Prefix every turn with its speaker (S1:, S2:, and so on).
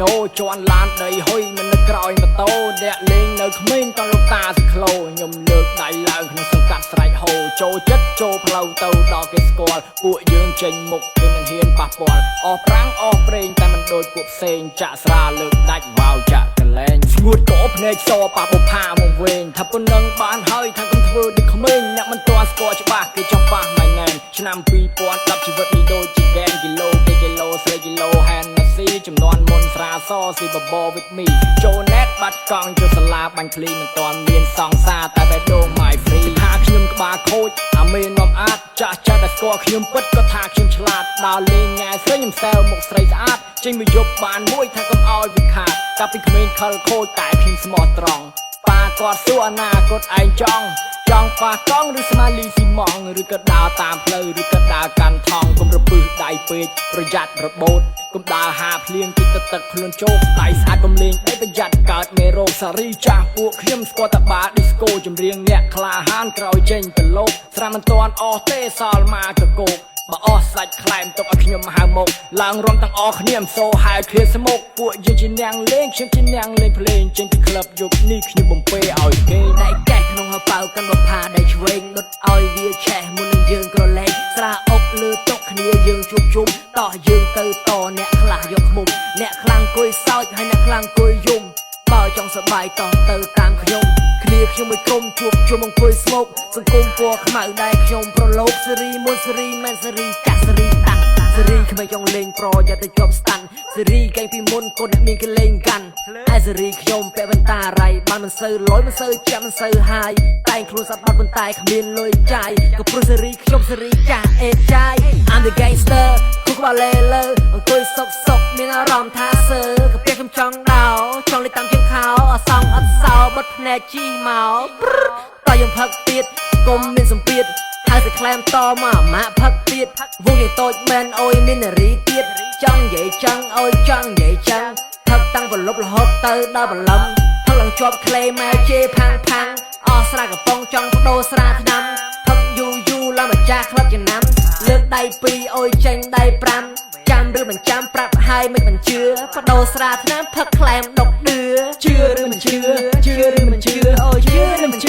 S1: ញោជន់ឡានដីហុយមិននៅក្រោយម៉ូតូអ្នកលេងនៅក្មេងតលោកតាសក្លូខ្ញុំលើកដៃឡើងក្នុងសង្កាត់ស្រែកហូចូលចិត្តចូលផ្លូវទៅដល់គេស្គាល់ពួកយើងចេញមុខគេមិនហ៊ានប៉ះពាល់អស់ប្រាំងអស់ប្រេងតែមិនដូចពួកផ្សេងចាក់ស្រាលើកដាច់វ៉ាវចាក់កលែងស្ងួតកោភ្នែកសប៉ះបុផាមកវិញថាប៉ុណ្ណឹងបានហើយថាកុំធ្វើដូចក្មេងអ្នកមិនទាន់ស្គាល់ច្បាស់គេចង់ប៉ះម៉ៃណែនឆ្នាំ2010ជីវិតនេះដូចជាហ្គេមគីឡូគេគីឡូស្រីគីឡូហែនណាស៊ីចំនួនមុនស្រាសស៊ីបបវិតមីចូលណែតបាត់កង់ចូលសាលាបាញ់ឃ្លីមិនទាន់មានសង្សារតែបេះដូង my free ថាខ្ញុំក្បាលខូចអាមេនាំអាចចាស់ចាស់តែស្គាល់ខ្ញុំពិតក៏ថាខ្ញុំឆ្លាតដើរលេងញ៉ែស្រីខ្ញុំសែវមុខស្រីស្អាតចេញមកយប់បានមួយថាកុំឲ្យវាខាតកាលពីក្មេងខលខូចតែខ្ញុំស្មោះត្រង់ប៉ាគាត់សួរអនាគតឯងចង់ប៉ាកង់ឬស្មាលីស៊ីម៉ងឬក៏ដើរតាមផ្លូវឬក៏ដើរកាន់ថងកុំរពឹសដៃពេកប្រយ័ត្នរបូតកុំដើរហាភ្លៀងទឹកខ្លួនជោគដៃស្អាតបំលេងដៃប្រយ័ត្នកើតមេរោគសារីចាស់ពួកខ្ញុំស្គាល់តែបាឌីស្កូចម្រៀងអ្នកក្លាហានក្រោយចេញទៅលោកស្រាមិនទាន់អស់ទេសល់មកកកោកបើអស់សាច់ខ្លែមទុកឲ្យខ្ញុំហៅមកឡើងរំទាំងអស់គ្នាមិនសូហៅឃ្លាស្មុកពួកយើងជាអ្នកលេងខ្ញុំជាអ្នកលេងភ្លេងចេញពីក្លឹបយប់នេះខ្ញុំបំពេឲ្យគេដៃកេះក្នុងហៅប៉ៅកាន់បផាដៃឆ្វេងដុតឲ្យវាឆេះមុននឹងយើងក្រឡេកស្រាអុកលើតុគ្នាយើងជួបជុំតោះយើងទៅតអ្នកខ្លះយកខ្មុំអ្នកខ្លាំងគួយសោចហើយអ្នកខ្លាំងគួយយំបើចង់សប្បាយតោះទៅតាមខ្ញុំគ្នាខ្ញុំមួយក្រុមជួបជុំអង្គុយស្មោកសង្គមពណ៌ខ្មៅដែរខ្ញុំប្រឡូកសេរីមុនសេរីមែនសេរីចាក់សេរីតាំងសេរីក្មេងចង់លេងប្រយ័ត្នទៅជាប់ស្តាន់សេរីកែងពីមុនកូនអ្នកមានគេលេងកាន់ឯសេរីខ្ញុំពាក់វ៉ែនតារៃបានមិនសូវលយមិនសូវចាក់មិនសូវហាយតែងខ្លួនសត្វបាត់ប៉ុន្តែគ្មានលុយចាយក៏ព្រោះសេរីខ្ញុំសេរីចាស់អេចាយ I'm the gangster គូក្បាលលេលើអង្គុយសុកមានអារម្មណ៍ថាសើក៏ពេលខ្ញុំចង់ដោចង់លេងតាមជើងខោអសងអត់សោបិទភ្នែកជីមកតើយើងផឹកទៀតកុំមានសម្ពាធហើយសេចក្លែមតមកម៉ាក់ផឹកទៀតវងនេះតូចមែនអុយមាននារីទៀតចង់និយាយចឹងអុយចង់និយាយចឹងផឹកតាំងប្រលប់រហូតទៅដល់បលឹមផឹកឡើងជាប់ក្លេម៉ែជេផាំងអស់ស្រាកំប៉ុងចង់បដូរស្រាថ្នាំផឹកយូឡើងម្ចាស់ក្លឹបចំណាំលើកដៃ2អុយចេញដៃ5ចាំឬមិនចាំប្រាប់ហើយមិនជឿបដូរស្រាថ្នាំផឹកក្លែមដុកឌឺជឿឬមិនជឿជឿឬមិនជឿអូយជឿឬមិន